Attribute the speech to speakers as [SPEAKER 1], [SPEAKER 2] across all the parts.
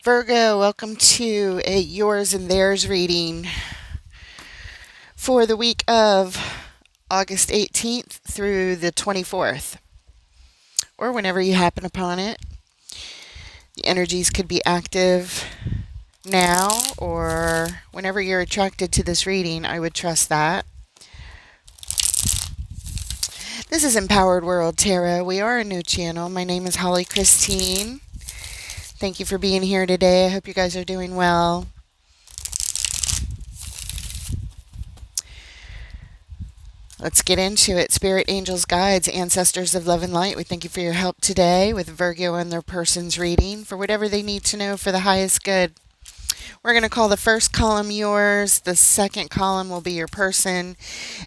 [SPEAKER 1] Virgo, welcome to a Yours and Theirs reading for the week of August 18th through the 24th, or whenever you happen upon it. The energies could be active now or whenever you're attracted to this reading. I would trust that. This is Empowered World Tarot. We are a new channel. My name is Holly Christine. Thank you for being here today. I hope you guys are doing well. Let's get into it. Spirit, angels, guides, ancestors of love and light, we thank you for your help today with Virgo and their person's reading for whatever they need to know for the highest good. We're going to call the first column yours, the second column will be your person,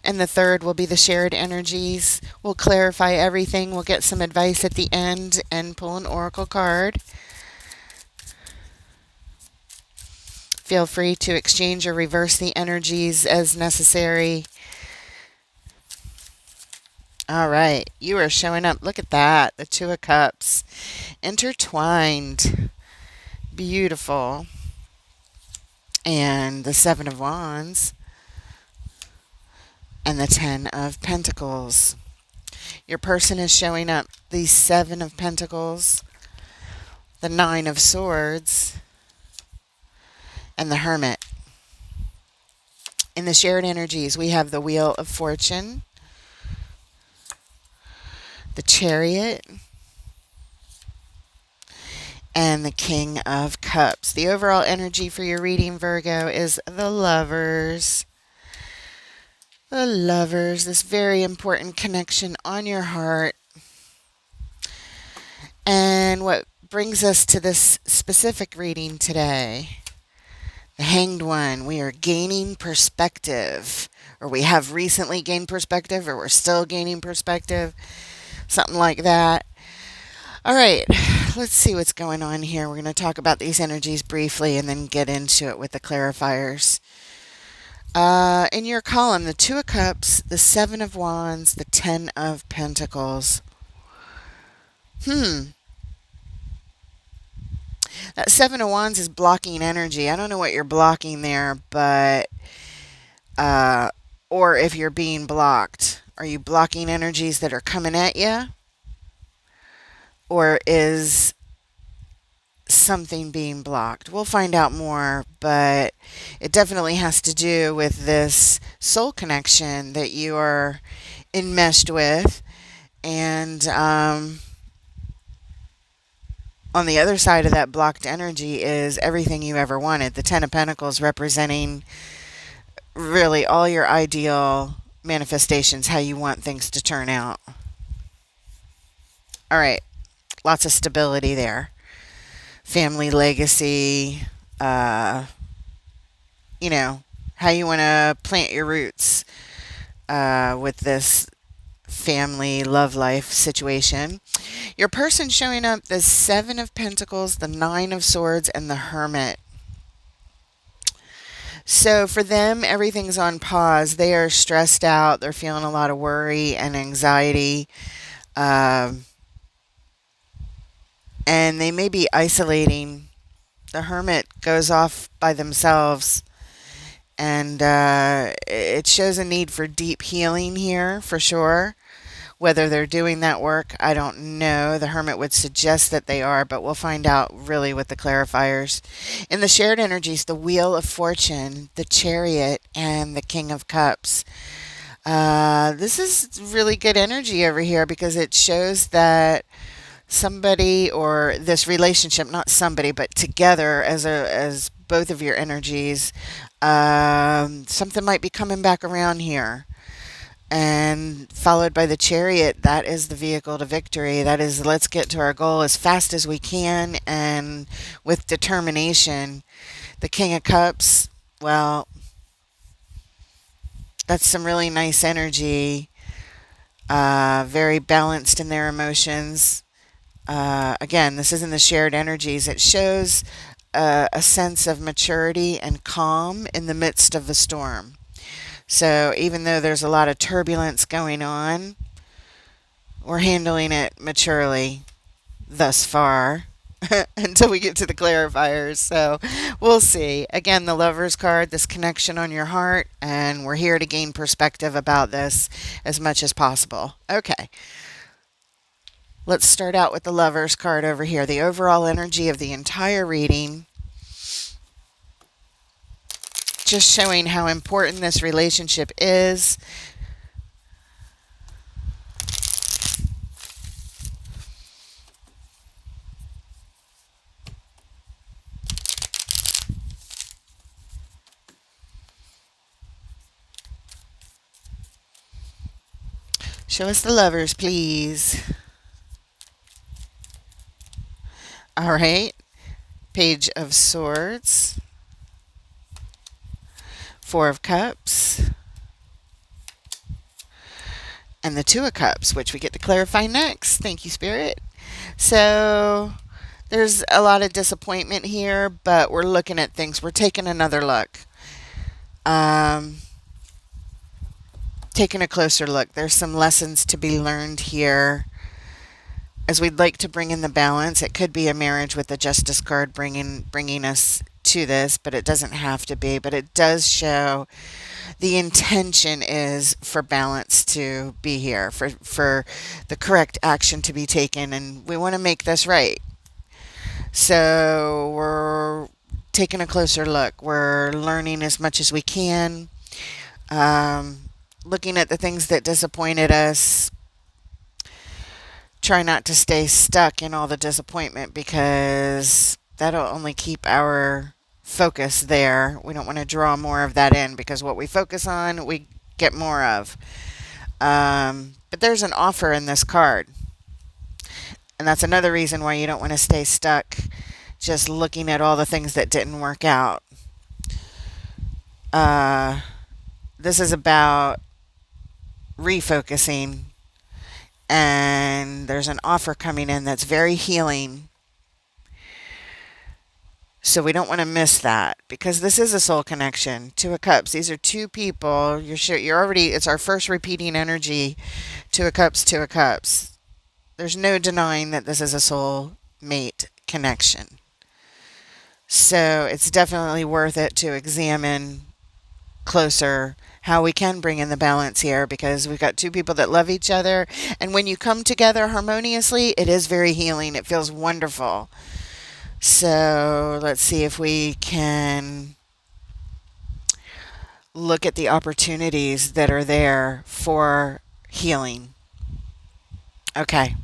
[SPEAKER 1] and the third will be the shared energies. We'll clarify everything. We'll get some advice at the end and pull an oracle card. Feel free to exchange or reverse the energies as necessary. All right, you are showing up. Look at that, the Two of Cups, intertwined, beautiful, and the Seven of Wands, and the Ten of Pentacles. Your person is showing up, the Seven of Pentacles, the Nine of Swords, and the Hermit. In the shared energies, we have the Wheel of Fortune, the Chariot, and the King of Cups. The overall energy for your reading, Virgo, is the Lovers. The Lovers, this very important connection on your heart. And what brings us to this specific reading today, the Hanged One. We are gaining perspective, or we have recently gained perspective, or we're still gaining perspective. Something like that. All right, let's see what's going on here. We're going to talk about these energies briefly and then get into it with the clarifiers. In your column, the Two of Cups, the Seven of Wands, the Ten of Pentacles. That Seven of Wands is blocking energy. I don't know what you're blocking there, but, or if you're being blocked. Are you blocking energies that are coming at you? Or is something being blocked? We'll find out more, but it definitely has to do with this soul connection that you are enmeshed with. And on the other side of that blocked energy is everything you ever wanted. The Ten of Pentacles representing really all your ideal manifestations, how you want things to turn out. All right, lots of stability there. Family legacy, how you want to plant your roots with this family love life situation. Your person showing up, the Seven of Pentacles, the Nine of Swords, and the Hermit. So for them, everything's on pause. They are stressed out. They're feeling a lot of worry and anxiety. And they may be isolating. The Hermit goes off by themselves. And it shows a need for deep healing here, for sure. Whether they're doing that work, I don't know. The Hermit would suggest that they are, but we'll find out really with the clarifiers. In the shared energies, the Wheel of Fortune, the Chariot, and the King of Cups. This is really good energy over here because it shows that somebody, or this relationship, not somebody, but together as both of your energies, something might be coming back around here. And followed by the Chariot, that is the vehicle to victory. That is, let's get to our goal as fast as we can and with determination. The King of Cups, well, that's some really nice energy. Very balanced in their emotions. Again, this is in the shared energies. It shows a sense of maturity and calm in the midst of the storm. So even though there's a lot of turbulence going on, we're handling it maturely thus far. until we get to the clarifiers. So we'll see. Again, the Lover's card, this connection on your heart, and we're here to gain perspective about this as much as possible. Okay, let's start out with the Lover's card over here. The overall energy of the entire reading, just showing how important this relationship is. Show us the Lovers, please. All right. Page of Swords. Four of Cups. And the Two of Cups, which we get to clarify next. Thank you, Spirit. So there's a lot of disappointment here, but we're looking at things. We're taking another look. Taking a closer look. There's some lessons to be learned here. As we'd like to bring in the balance, it could be a marriage with the Justice card bringing us to this, but it doesn't have to be. But it does show the intention is for balance to be here, for the correct action to be taken, and we want to make this right. So we're taking a closer look. We're learning as much as we can, looking at the things that disappointed us. Try not to stay stuck in all the disappointment, because that'll only keep our focus there. We don't want to draw more of that in, because what we focus on, we get more of. But there's an offer in this card. And that's another reason why you don't want to stay stuck just looking at all the things that didn't work out. This is about refocusing, and there's an offer coming in that's very healing. So we don't want to miss that, because this is a soul connection. Two of Cups. These are two people. You're already, it's our first repeating energy. Two of Cups, Two of Cups. There's no denying that this is a soul mate connection. So it's definitely worth it to examine closer how we can bring in the balance here, because we've got two people that love each other. And when you come together harmoniously, it is very healing. It feels wonderful. So let's see if we can look at the opportunities that are there for healing. Okay.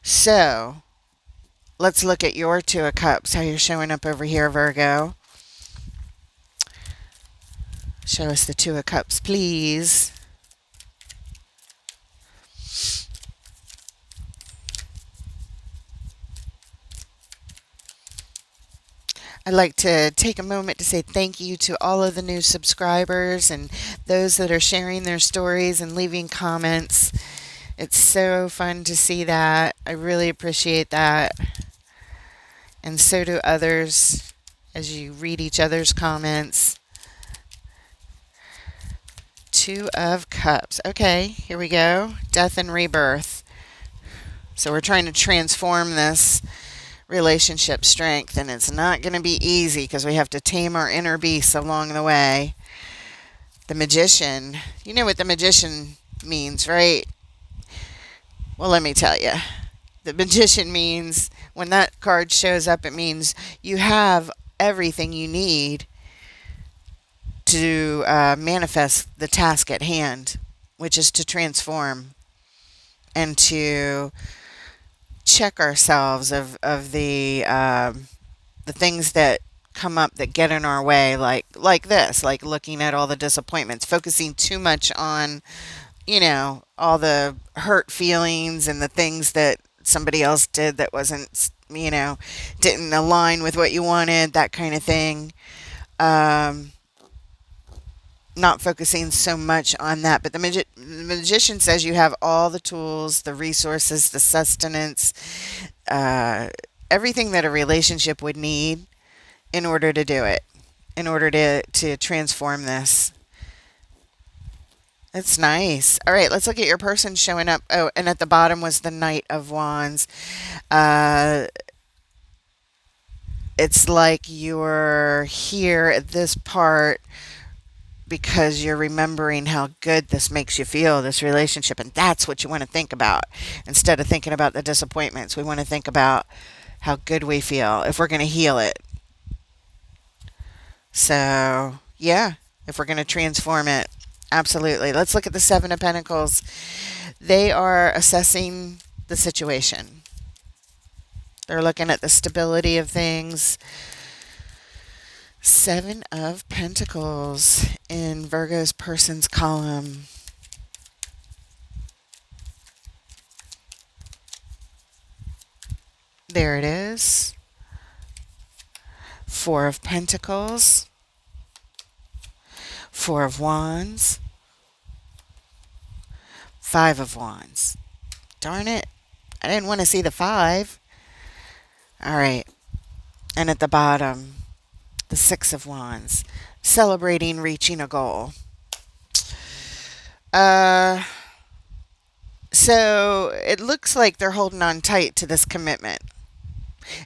[SPEAKER 1] So let's look at your Two of Cups, how you're showing up over here, Virgo. Show us the Two of Cups, please. I'd like to take a moment to say thank you to all of the new subscribers and those that are sharing their stories and leaving comments. It's so fun to see that. I really appreciate that. And so do others as you read each other's comments. Two of Cups. Okay, here we go. Death and rebirth. So we're trying to transform this relationship strength, and it's not going to be easy, because we have to tame our inner beasts along the way. The Magician. You know what the Magician means, right? Well, let me tell you. The Magician means, when that card shows up, it means you have everything you need to manifest the task at hand, which is to transform and to check ourselves of the things that come up that get in our way, like this, like looking at all the disappointments, focusing too much on, all the hurt feelings and the things that somebody else did that wasn't, didn't align with what you wanted, that kind of thing. Not focusing so much on that. But the Magician says you have all the tools, the resources, the sustenance, everything that a relationship would need in order to do it, in order to transform this. That's nice. All right, let's look at your person showing up. Oh, and at the bottom was the Knight of Wands. It's like you're here at this part because you're remembering how good this makes you feel, this relationship, and that's what you want to think about. Instead of thinking about the disappointments, we want to think about how good we feel if we're going to heal it. So, yeah, if we're going to transform it, absolutely. Let's look at the Seven of Pentacles. They are assessing the situation. They're looking at the stability of things. Seven of Pentacles in Virgo's person's column. There it is. Four of Pentacles. Four of Wands. Five of Wands. Darn it. I didn't want to see the five. All right. And at the bottom, the Six of Wands. Celebrating reaching a goal. So it looks like they're holding on tight to this commitment.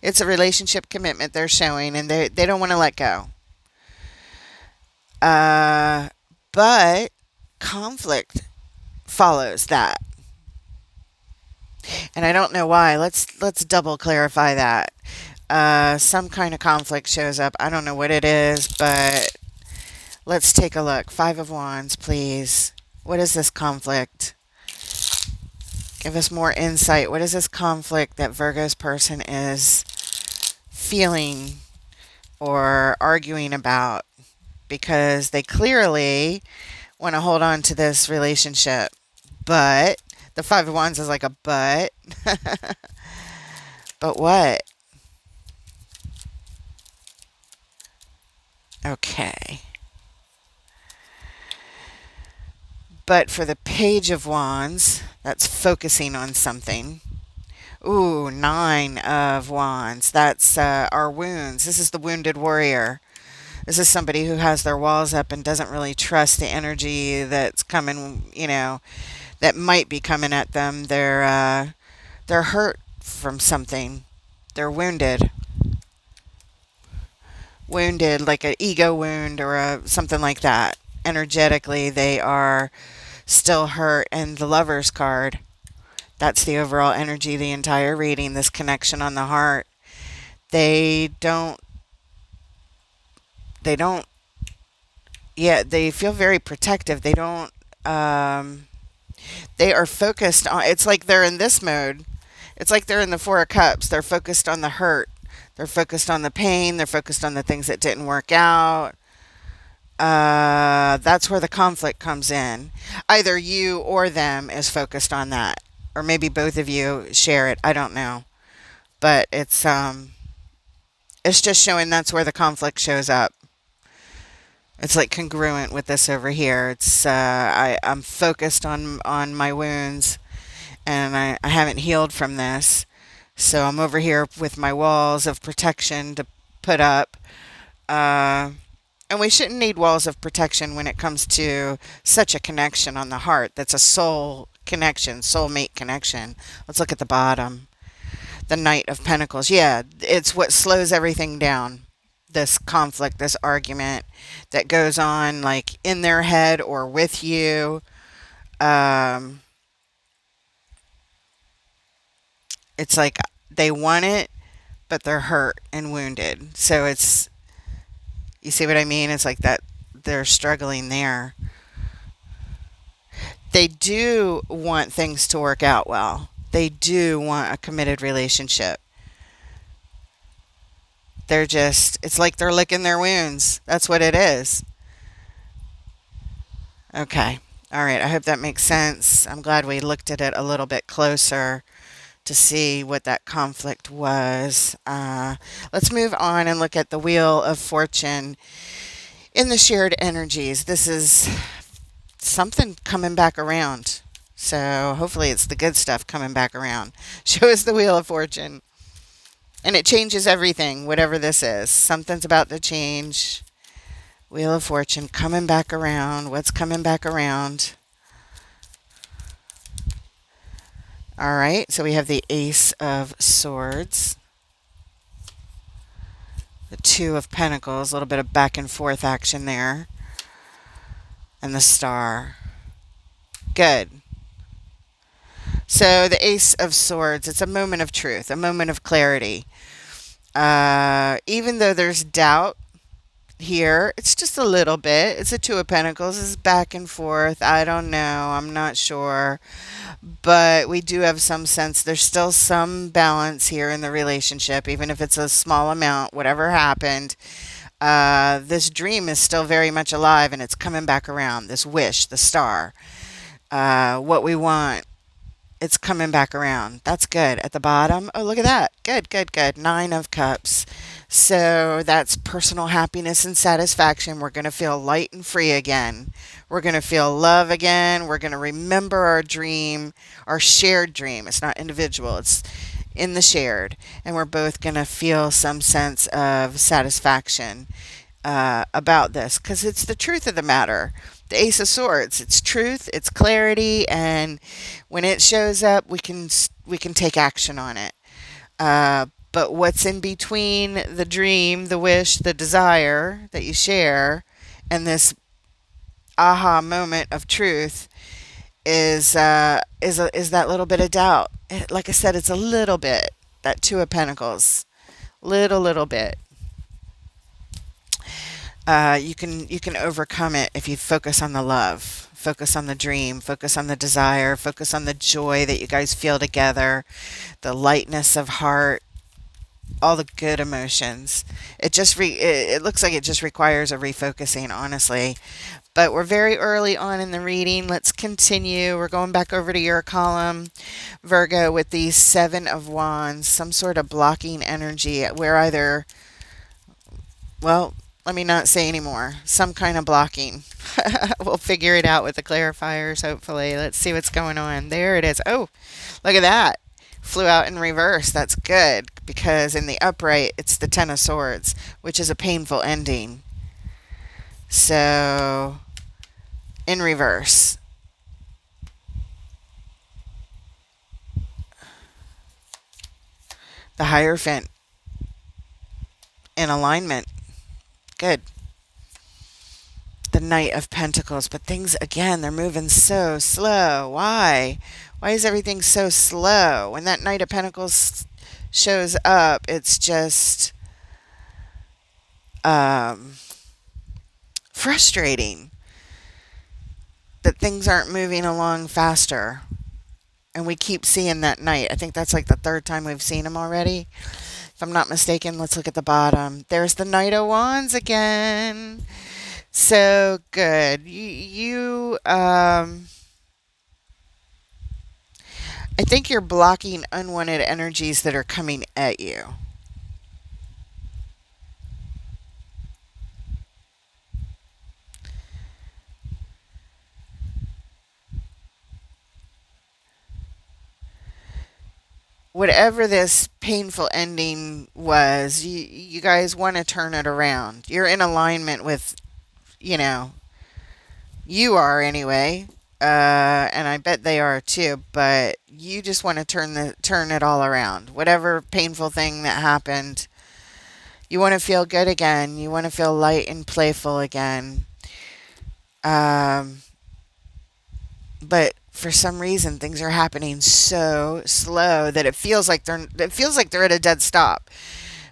[SPEAKER 1] It's a relationship commitment they're showing, and they don't want to let go. But conflict follows that. And I don't know why. Let's double clarify that. Some kind of conflict shows up. I don't know what it is, but let's take a look. Five of Wands, please. What is this conflict? Give us more insight. What is this conflict that Virgo's person is feeling or arguing about? Because they clearly want to hold on to this relationship. But the Five of Wands is like a but. But what? Okay. But for the Page of Wands, that's focusing on something. Ooh, Nine of Wands. That's our wounds. This is the wounded warrior. This is somebody who has their walls up and doesn't really trust the energy that's coming, that might be coming at them. They're hurt from something. They're wounded. Wounded, like an ego wound or something like that. Energetically, they are still hurt. And the Lover's card, that's the overall energy, the entire reading, this connection on the heart. They don't, yeah, they feel very protective. They don't, they are focused on, it's like they're in this mode. It's like they're in the Four of Cups. They're focused on the hurt. They're focused on the pain. They're focused on the things that didn't work out. That's where the conflict comes in. Either you or them is focused on that. Or maybe both of you share it. I don't know. But it's just showing that's where the conflict shows up. It's like congruent with this over here. It's I'm focused on my wounds, and I haven't healed from this. So I'm over here with my walls of protection to put up. And we shouldn't need walls of protection when it comes to such a connection on the heart. That's a soul connection, soulmate connection. Let's look at the bottom. The Knight of Pentacles. Yeah, it's what slows everything down. This conflict, this argument that goes on like in their head or with you. It's like they want it, but they're hurt and wounded. So it's, you see what I mean? It's like that they're struggling there. They do want things to work out well. They do want a committed relationship. They're just, it's like they're licking their wounds. That's what it is. Okay. All right. I hope that makes sense. I'm glad we looked at it a little bit closer to see what that conflict was. Let's move on and look at the Wheel of Fortune in the shared energies. This is something coming back around. So hopefully it's the good stuff coming back around. Show us the Wheel of Fortune. And it changes everything, whatever this is. Something's about to change. Wheel of Fortune coming back around. What's coming back around? All right, so we have the Ace of Swords. The Two of Pentacles, a little bit of back and forth action there. And the Star. Good. So the Ace of Swords, it's a moment of truth, a moment of clarity. Even though there's doubt here, it's just a little bit. It's a Two of Pentacles. It's back and forth. I don't know. I'm not sure. But we do have some sense there's still some balance here in the relationship, even if it's a small amount, whatever happened. This dream is still very much alive and it's coming back around. This wish, the star, what we want, it's coming back around. That's good. At the bottom, oh, look at that. Good, good, good. Nine of Cups. So that's personal happiness and satisfaction. We're going to feel light and free again. We're going to feel love again. We're going to remember our dream, our shared dream. It's not individual, it's in the shared. And we're both going to feel some sense of satisfaction about this because it's the truth of the matter. The Ace of Swords, it's truth, it's clarity, and when it shows up, we can take action on it. But what's in between the dream, the wish, the desire that you share, and this aha moment of truth is that little bit of doubt. Like I said, it's a little bit. That Two of Pentacles, little bit. You can overcome it if you focus on the love, focus on the dream, focus on the desire, focus on the joy that you guys feel together, the lightness of heart, all the good emotions. It looks like it just requires a refocusing, honestly. But we're very early on in the reading. Let's continue. We're going back over to your column, Virgo, with the Seven of Wands, some sort of blocking energy where either, well, let me not say anymore. Some kind of blocking. We'll figure it out with the clarifiers, hopefully. Let's see what's going on. There it is. Oh, look at that. Flew out in reverse. That's good because in the upright, it's the Ten of Swords, which is a painful ending. So, in reverse. The Hierophant in alignment. Good. The Knight of Pentacles. But things, again, they're moving so slow. Why? Why is everything so slow? When that Knight of Pentacles shows up, it's just frustrating that things aren't moving along faster. And we keep seeing that Knight. I think that's like the third time we've seen him already. If I'm not mistaken, let's look at the bottom. There's the Knight of Wands again. So good. I think you're blocking unwanted energies that are coming at you. Whatever this painful ending was, you guys want to turn it around. You're in alignment with, you know, you are anyway, and I bet they are too. But you just want to turn it all around. Whatever painful thing that happened, you want to feel good again. You want to feel light and playful again. Um, but for some reason, things are happening so slow that it feels like they're at a dead stop.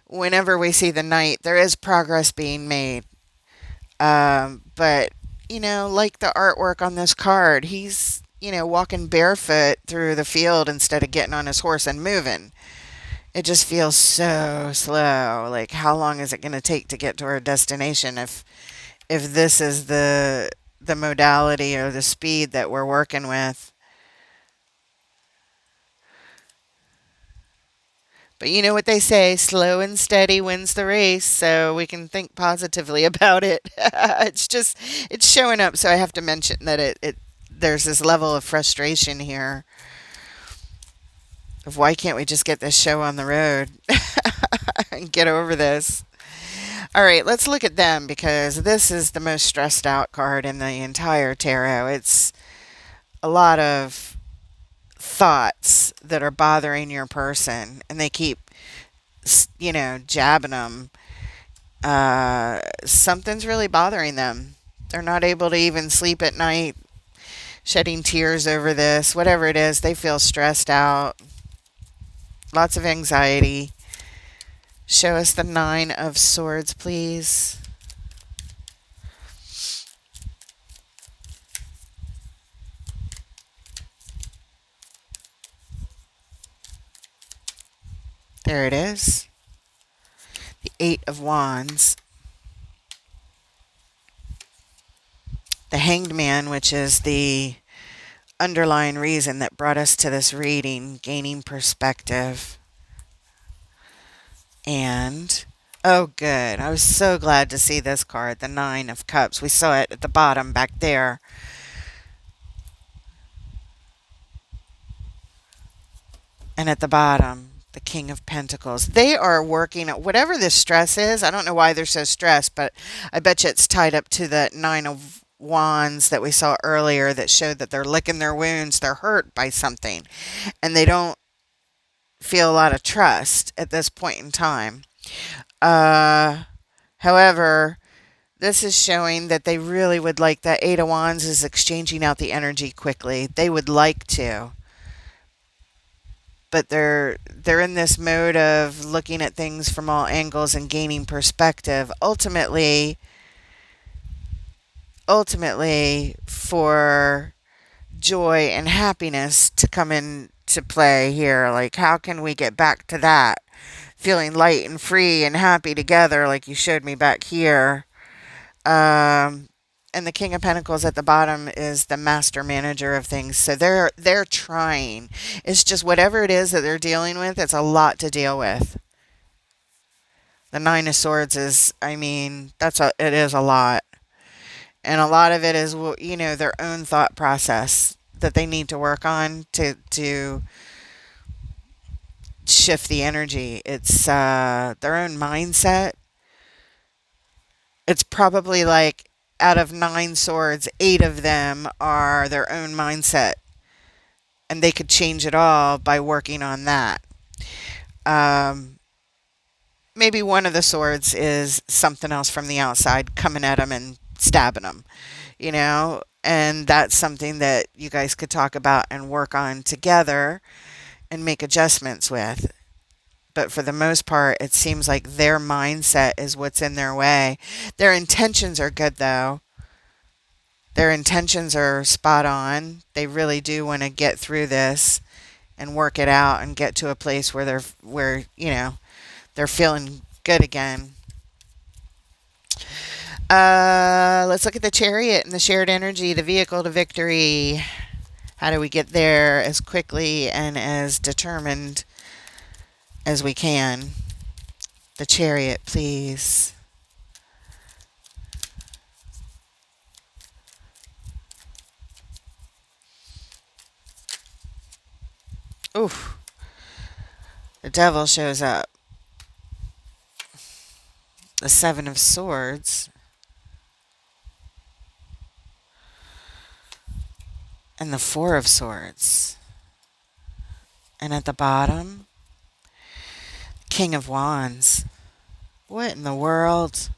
[SPEAKER 1] Whenever we see the Knight, there is progress being made. But, like the artwork on this card, he's, walking barefoot through the field instead of getting on his horse and moving. It just feels so slow. Like, how long is it going to take to get to our destination if this is the modality or the speed that we're working with? But you know what they say, slow and steady wins the race, so we can think positively about it. It's showing up, so I have to mention that it there's this level of frustration here of why can't we just get this show on the road and get over this. All right, let's look at them because this is the most stressed out card in the entire tarot. It's a lot of thoughts that are bothering your person and they keep jabbing them Something's really bothering them. They're not able to even sleep at night, shedding tears over this. Whatever it is, they feel stressed out, lots of anxiety. Show us the Nine of Swords, please. There it is. The Eight of Wands. The Hanged Man, which is the underlying reason that brought us to this reading, gaining perspective. And, oh, good. I was so glad to see this card, the Nine of Cups. We saw it at the bottom back there. And at the bottom, the King of Pentacles. They are working at whatever this stress is. I don't know why they're so stressed, but I bet you it's tied up to the Nine of Wands that we saw earlier that showed that they're licking their wounds. They're hurt by something, and they don't feel a lot of trust at this point in time. However, this is showing that they really would like that Eight of Wands is exchanging out the energy quickly. They would like to, but they're in this mode of looking at things from all angles and gaining perspective. Ultimately for joy and happiness to come into play here. Like, how can we get back to that? Feeling light and free and happy together, like you showed me back here. And the King of Pentacles at the bottom is the master manager of things. So they're trying. It's just whatever it is that they're dealing with, it's a lot to deal with. The Nine of Swords is, I mean, it is a lot. And a lot of it is, their own thought process that they need to work on to shift the energy. It's their own mindset. It's probably like out of 9 swords, 8 of them are their own mindset. And they could change it all by working on that. Maybe one of the swords is something else from the outside coming at them and stabbing them, and that's something that you guys could talk about and work on together and make adjustments with. But for the most part, it seems like their mindset is what's in their way. Their intentions are good, though. Their intentions are spot on. They really do want to get through this and work it out and get to a place where they're feeling good again. Let's look at the Chariot and the shared energy, the vehicle to victory. How do we get there as quickly and as determined as we can? The Chariot, please. Oof. The Devil shows up. The Seven of Swords. And the Four of Swords. And at the bottom, King of Wands. What in the world?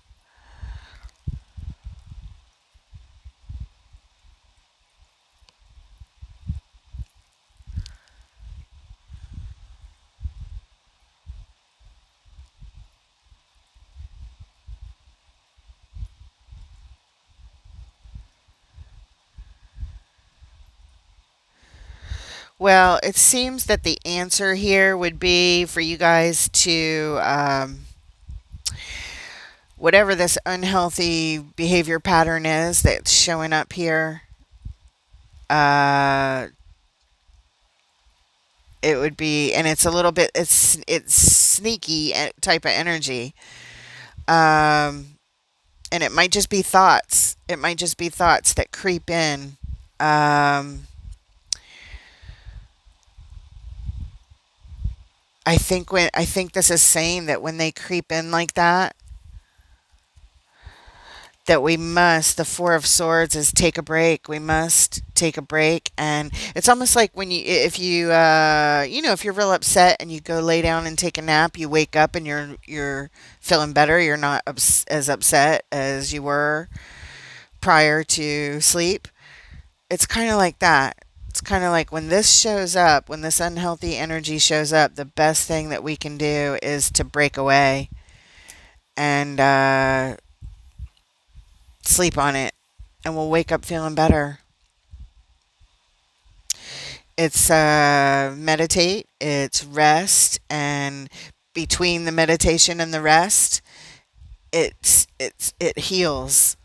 [SPEAKER 1] Well, it seems that the answer here would be for you guys to, whatever this unhealthy behavior pattern is that's showing up here, it would be, and it's a little bit, it's sneaky type of energy. And it might just be thoughts. It might just be thoughts that creep in. I think this is saying that when they creep in like that, that we must, the Four of Swords is take a break. We must take a break. And it's almost like when you, if you, if you're real upset and you go lay down and take a nap, you wake up and you're feeling better. You're not as upset as you were prior to sleep. It's kind of like that. It's kind of like when this shows up, when this unhealthy energy shows up, the best thing that we can do is to break away and sleep on it, and we'll wake up feeling better. It's meditate, it's rest, and between the meditation and the rest, it heals.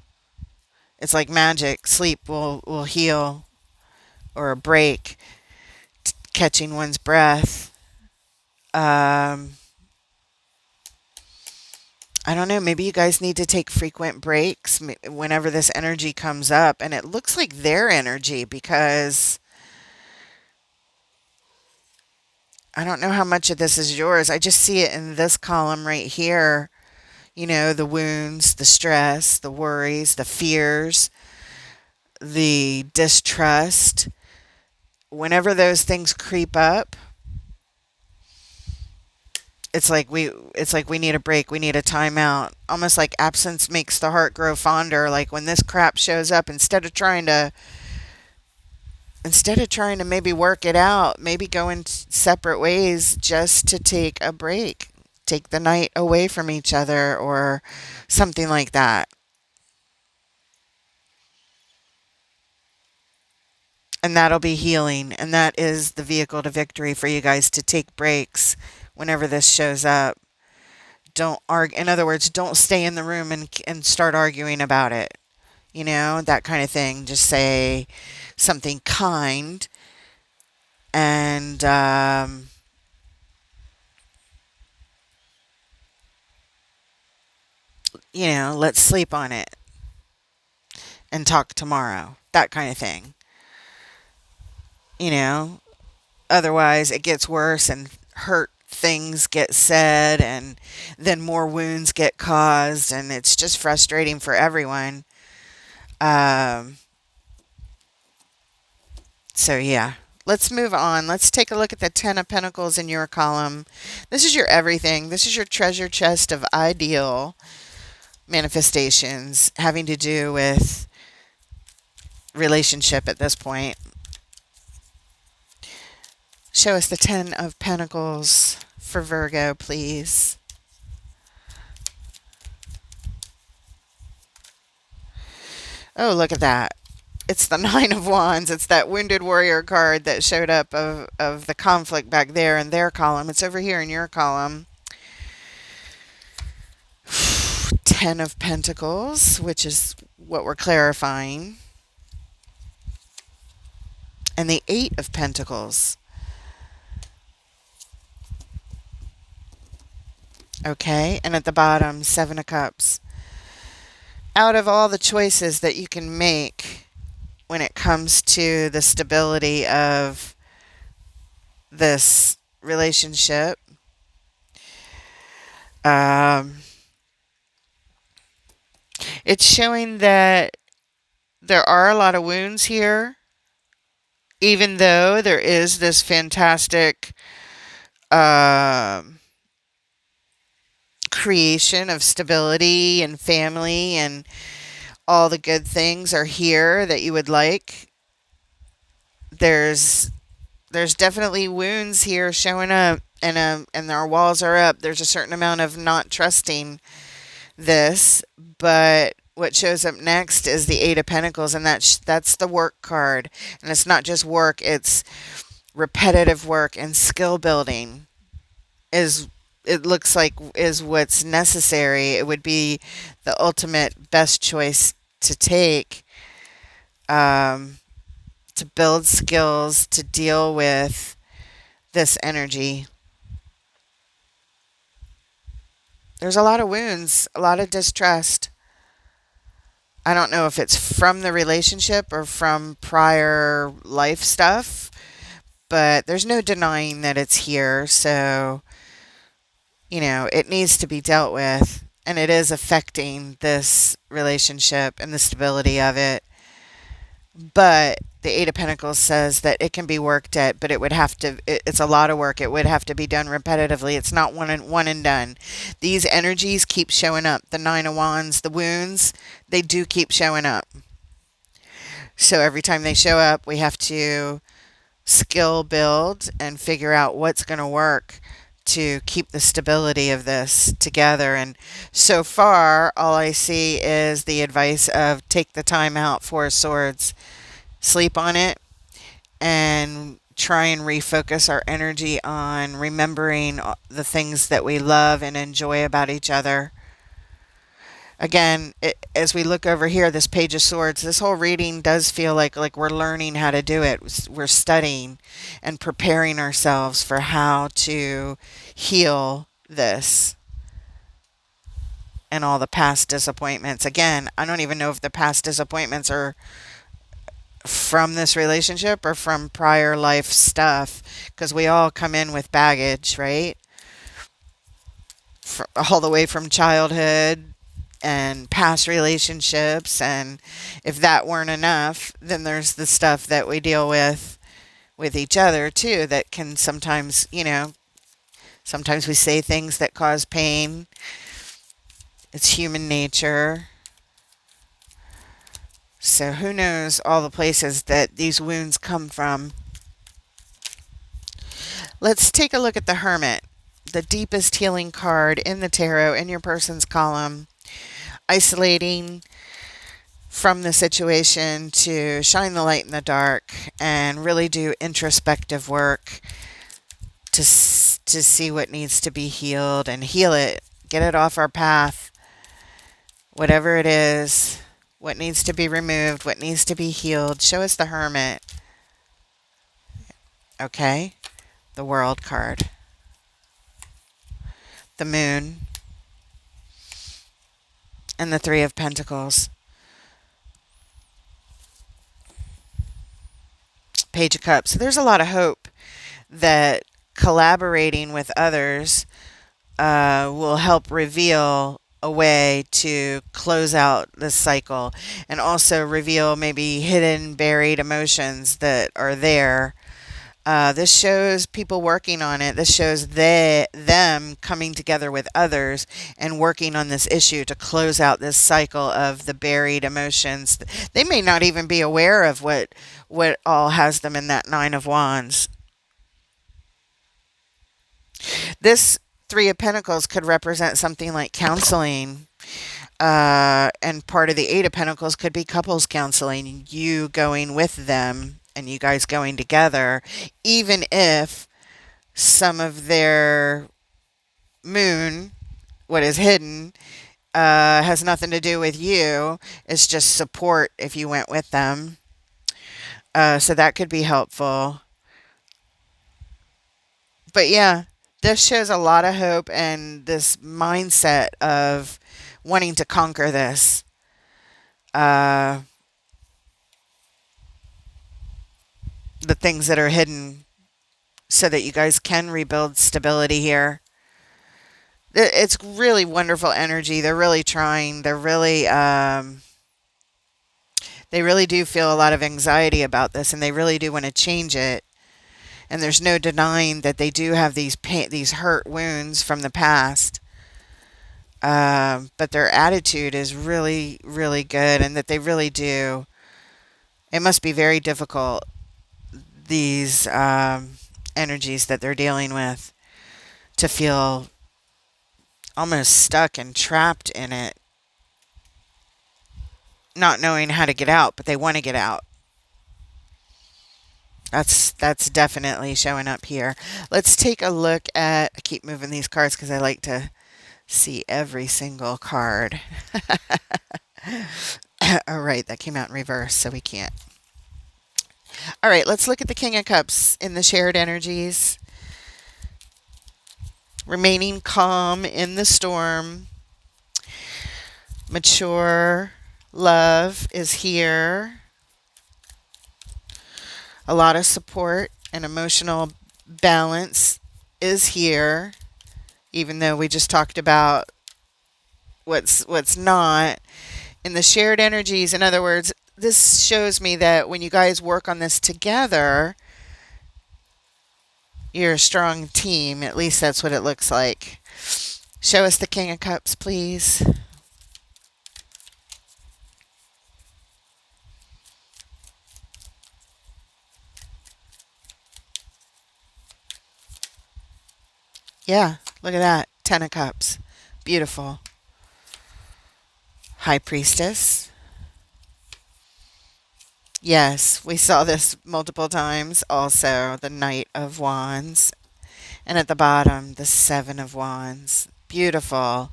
[SPEAKER 1] It's like magic. Sleep will heal, or a break, catching one's breath. Um, I don't know. Maybe you guys need to take frequent breaks whenever this energy comes up, and it looks like their energy because I don't know how much of this is yours. I just see it in this column right here. The wounds, the stress, the worries, the fears, the distrust. Whenever those things creep up, it's like we need a break, we need a timeout. Almost like absence makes the heart grow fonder. Like when this crap shows up, instead of trying to maybe work it out, maybe go in separate ways just to take a break. Take the night away from each other or something like that. And that'll be healing. And that is the vehicle to victory for you guys, to take breaks whenever this shows up. Don't argue. In other words, don't stay in the room and start arguing about it. That kind of thing. Just say something kind and let's sleep on it and talk tomorrow. That kind of thing. You know, Otherwise it gets worse and hurt things get said, and then more wounds get caused, and it's just frustrating for everyone. Um, so yeah. Let's move on. Let's take a look at the Ten of Pentacles in your column. This is your everything. This is your treasure chest of ideal manifestations having to do with relationship at this point. Show us the Ten of Pentacles for Virgo, please. Oh, look at that. It's the Nine of Wands. It's that Wounded Warrior card that showed up of the conflict back there in their column. It's over here in your column. Ten of Pentacles, which is what we're clarifying. And the Eight of Pentacles. Okay, and at the bottom, Seven of Cups. Out of all the choices that you can make when it comes to the stability of this relationship, um, it's showing that there are a lot of wounds here, even though there is this fantastic creation of stability and family, and all the good things are here that you would like. There's definitely wounds here showing up, and our walls are up. There's a certain amount of not trusting this, but what shows up next is the Eight of Pentacles, and that's the work card. And it's not just work, it's repetitive work and skill building is, it looks like, is what's necessary. It would be the ultimate best choice to take, to build skills to deal with this energy. There's a lot of wounds, a lot of distrust. I don't know if it's from the relationship or from prior life stuff, but there's no denying that it's here. So, it needs to be dealt with. and it is affecting this relationship and the stability of it. But the Eight of Pentacles says that it can be worked at, but it would have to, it's a lot of work. It would have to be done repetitively. It's not one and done. These energies keep showing up. The Nine of Wands, the wounds, they do keep showing up. So every time they show up, we have to skill build and figure out what's going to work to keep the stability of this together. And so far, all I see is the advice of take the time out, Four of Swords, sleep on it, and try and refocus our energy on remembering the things that we love and enjoy about each other. Again, as we look over here, this Page of Swords, this whole reading does feel like we're learning how to do it. We're studying and preparing ourselves for how to heal this and all the past disappointments. Again, I don't even know if the past disappointments are from this relationship or from prior life stuff, because we all come in with baggage, right? All the way from childhood and past relationships, and if that weren't enough, then there's the stuff that we deal with each other too, that can sometimes, sometimes we say things that cause pain. It's human nature. So who knows all the places that these wounds come from. Let's take a look at the Hermit, the deepest healing card in the tarot in your person's column. Isolating from the situation to shine the light in the dark and really do introspective work to see what needs to be healed and heal it. Get it off our path. Whatever it is, what needs to be removed, what needs to be healed. Show us the Hermit. Okay. The World card. The Moon. And the Three of Pentacles. Page of Cups. So there's a lot of hope that collaborating with others will help reveal a way to close out this cycle, and also reveal maybe hidden, buried emotions that are there. This shows people working on it. This shows them coming together with others and working on this issue to close out this cycle of the buried emotions. They may not even be aware of what all has them in that Nine of Wands. This Three of Pentacles could represent something like counseling. And part of the Eight of Pentacles could be couples counseling, you going with them and you guys going together, even if some of their moon, what is hidden, has nothing to do with you. It's just support if you went with them. So that could be helpful. But yeah, this shows a lot of hope and this mindset of wanting to conquer this. The things that are hidden so that you guys can rebuild stability here. It's really wonderful energy. They're really trying. They really do feel a lot of anxiety about this, and they really do want to change it. And there's no denying that they do have these hurt wounds from the past. But their attitude is really, really good, and that they really do. It must be very difficult, these energies that they're dealing with, to feel almost stuck and trapped in it, not knowing how to get out, but they want to get out. That's definitely showing up here. Let's take a look at, I keep moving these cards because I like to see every single card. All right, that came out in reverse, so we can't. All right, let's look at the King of Cups in the shared energies. Remaining calm in the storm. Mature love is here. A lot of support and emotional balance is here, even though we just talked about what's not. In the shared energies, in other words, this shows me that when you guys work on this together, you're a strong team. At least that's what it looks like. Show us the King of Cups, please. Yeah, look at that. 10 of Cups. Beautiful. High Priestess. Yes, we saw this multiple times. Also, the Knight of Wands. And at the bottom, the Seven of Wands. Beautiful.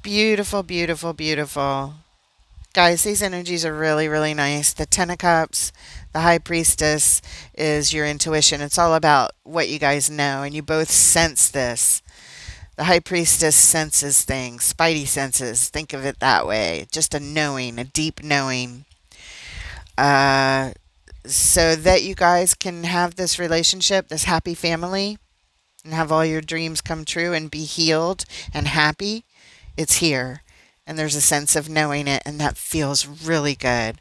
[SPEAKER 1] Beautiful, beautiful, beautiful. Guys, these energies are really, really nice. The Ten of Cups, the High Priestess is your intuition. It's all about what you guys know, and you both sense this. The High Priestess senses things, spidey senses. Think of it that way. Just a knowing, a deep knowing. Uh, so that you guys can have this relationship, this happy family, and have all your dreams come true and be healed and happy. It's here. And there's a sense of knowing it, and that feels really good.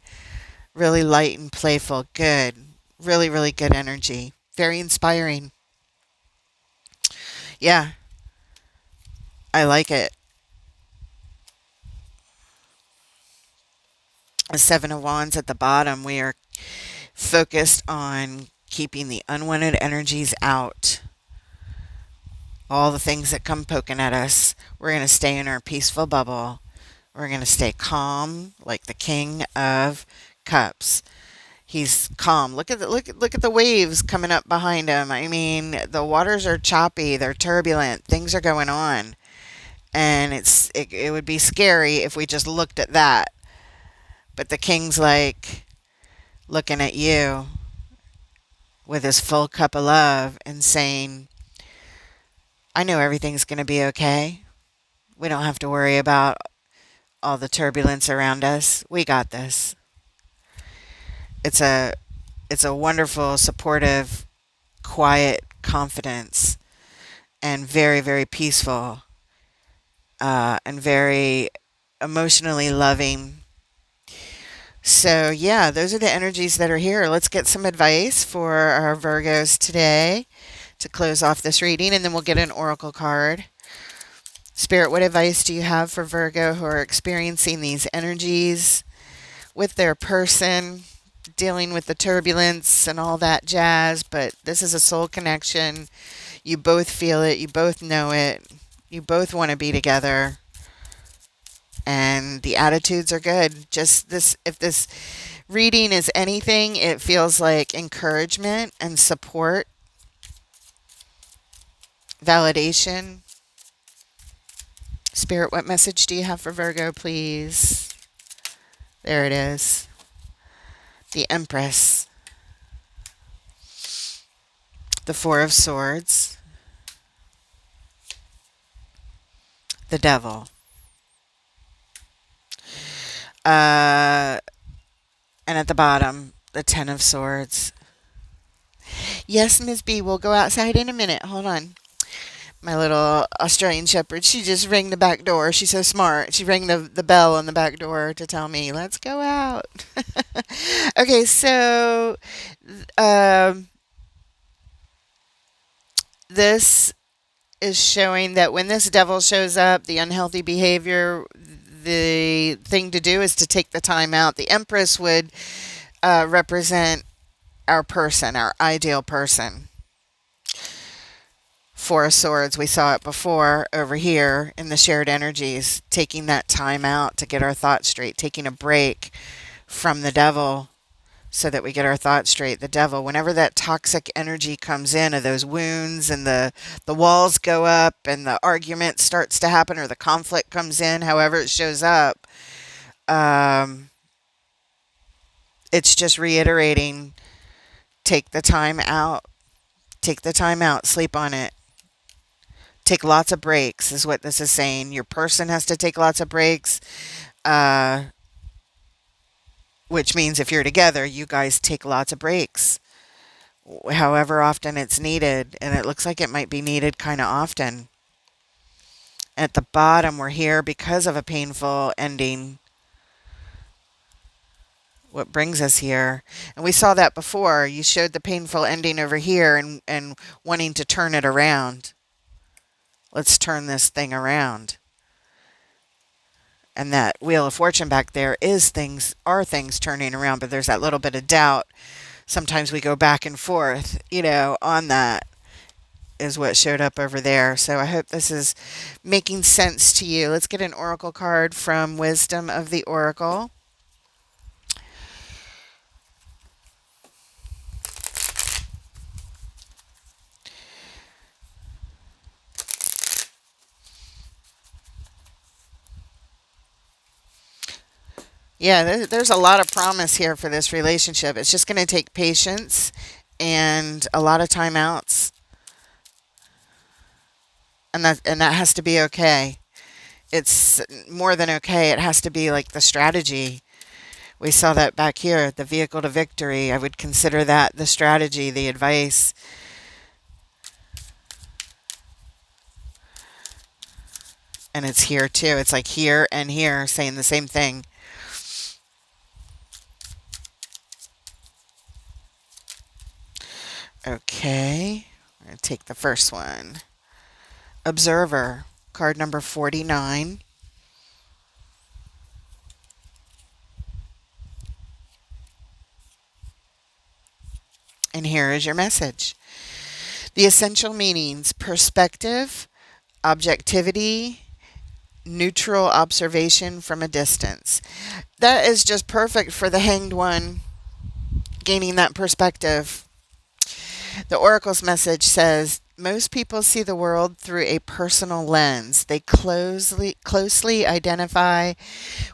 [SPEAKER 1] Really light and playful. Good. Really, really good energy. Very inspiring. Yeah, I like it. A Seven of Wands at the bottom. We are focused on keeping the unwanted energies out. All the things that come poking at us. We're going to stay in our peaceful bubble. We're going to stay calm like the King of Cups. He's calm. Look at the waves coming up behind him. I mean, the waters are choppy, they're turbulent, things are going on. And it would be scary if we just looked at that. But the king's like looking at you with his full cup of love and saying, I know everything's going to be okay. We don't have to worry about all the turbulence around us. We got this. It's a wonderful, supportive, quiet confidence, and very, very peaceful, and very emotionally loving. So yeah, those are the energies that are here. Let's get some advice for our Virgos today to close off this reading, and then we'll get an oracle card. Spirit, what advice do you have for Virgo who are experiencing these energies with their person, dealing with the turbulence and all that jazz? But this is a soul connection. You both feel it. You both know it. You both want to be together. And the attitudes are good. Just this, if this reading is anything, it feels like encouragement and support, validation. Spirit, what message do you have for Virgo, please? There it is. The Empress. The Four of Swords. The Devil. And at the bottom, the Ten of Swords. Yes, Miss B, we'll go outside in a minute. Hold on. My little Australian Shepherd, she just rang the back door. She's so smart. She rang the bell on the back door to tell me, let's go out. Okay, so this is showing that when this devil shows up, the unhealthy behavior, the thing to do is to take the time out. The Empress would represent our person, our ideal person. Four of Swords, we saw it before over here in the shared energies, taking that time out to get our thoughts straight, taking a break from the devil so that we get our thoughts straight. The devil, whenever that toxic energy comes in of those wounds and the walls go up and the argument starts to happen or the conflict comes in, however it shows up, it's just reiterating, take the time out. Take the time out. Sleep on it. Take lots of breaks is what this is saying. Your person has to take lots of breaks, which means if you're together, you guys take lots of breaks, however often it's needed. And it looks like it might be needed kind of often. At the bottom, we're here because of a painful ending. What brings us here? And we saw that before. You showed the painful ending over here and wanting to turn it around. Let's turn this thing around. And that Wheel of Fortune back there are things turning around, but there's that little bit of doubt. Sometimes we go back and forth, on that is what showed up over there. So I hope this is making sense to you. Let's get an oracle card from Wisdom of the Oracle. Yeah, there's a lot of promise here for this relationship. It's just going to take patience and a lot of timeouts, and that has to be okay. It's more than okay. It has to be like the strategy. We saw that back here, the vehicle to victory. I would consider that the strategy, the advice. And it's here too. It's like here and here saying the same thing. Okay, I'm going to take the first one. Observer, card number 49. And here is your message. The essential meanings: perspective, objectivity, neutral observation from a distance. That is just perfect for the Hanged One, gaining that perspective. The Oracle's message says, most people see the world through a personal lens. They closely identify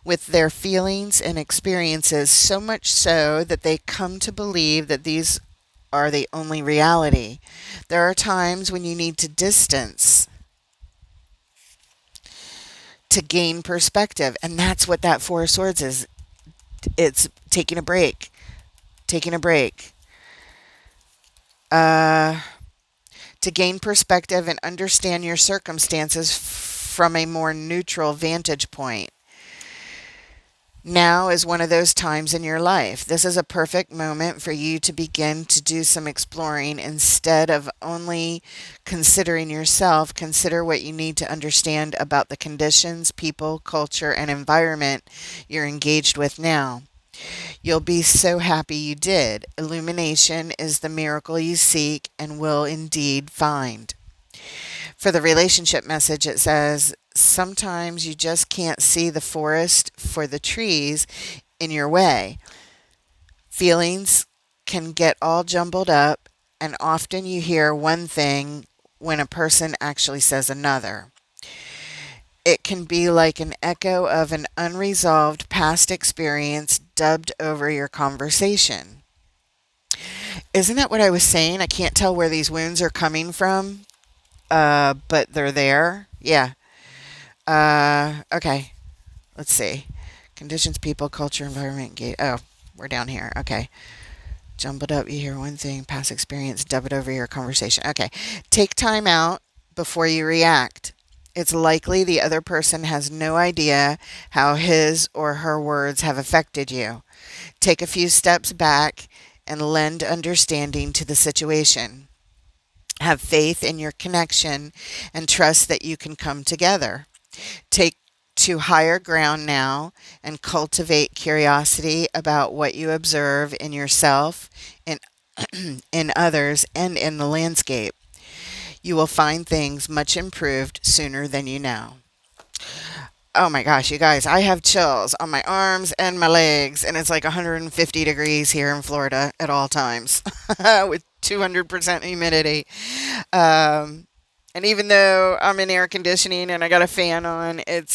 [SPEAKER 1] with their feelings and experiences, so much so that they come to believe that these are the only reality. There are times when you need to distance to gain perspective, and that's what that Four of Swords is. It's taking a break. Taking a break. To gain perspective and understand your circumstances from a more neutral vantage point. Now is one of those times in your life. This is a perfect moment for you to begin to do some exploring. Instead of only considering yourself, consider what you need to understand about the conditions, people, culture, and environment you're engaged with now. You'll be so happy you did. Illumination is the miracle you seek and will indeed find. For the relationship message, it says, sometimes you just can't see the forest for the trees in your way. Feelings can get all jumbled up, and often you hear one thing when a person actually says another. It can be like an echo of an unresolved past experience dubbed over your conversation. Isn't that what I was saying? I can't tell where these wounds are coming from, but they're there. Yeah. Okay. Let's see. Conditions, people, culture, environment, gate. Oh, we're down here. Okay. Jumbled up, you hear one thing, past experience, dub it over your conversation. Okay. Take time out before you react. It's likely the other person has no idea how his or her words have affected you. Take a few steps back and lend understanding to the situation. Have faith in your connection and trust that you can come together. Take to higher ground now and cultivate curiosity about what you observe in yourself, in, in others, and in the landscape. You will find things much improved sooner than you know. Oh my gosh, you guys, I have chills on my arms and my legs, and it's like 150 degrees here in Florida at all times with 200% humidity. And even though I'm in air conditioning and I got a fan on, it's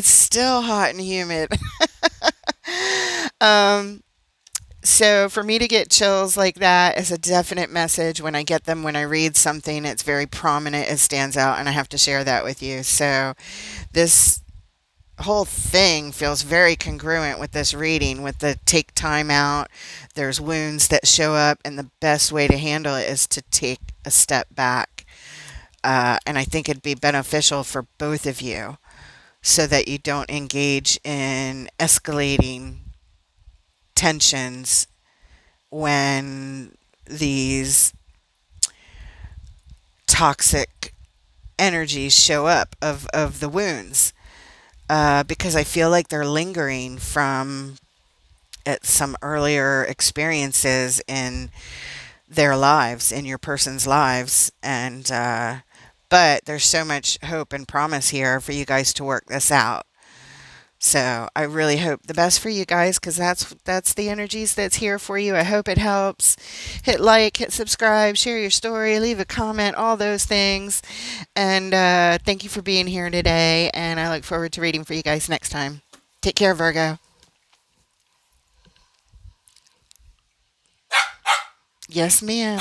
[SPEAKER 1] still hot and humid. So for me to get chills like that is a definite message. When I get them, when I read something, it's very prominent, it stands out, and I have to share that with you. So this whole thing feels very congruent with this reading, with the take time out. There's wounds that show up, and the best way to handle it is to take a step back. And I think it'd be beneficial for both of you so that you don't engage in escalating tensions when these toxic energies show up of the wounds. Because I feel like they're lingering from some earlier experiences in their lives, in your person's lives. And, but there's so much hope and promise here for you guys to work this out. So I really hope the best for you guys because that's the energies that's here for you. I hope it helps. Hit like, hit subscribe, share your story, leave a comment, all those things. And thank you for being here today. And I look forward to reading for you guys next time. Take care, Virgo. Yes, ma'am.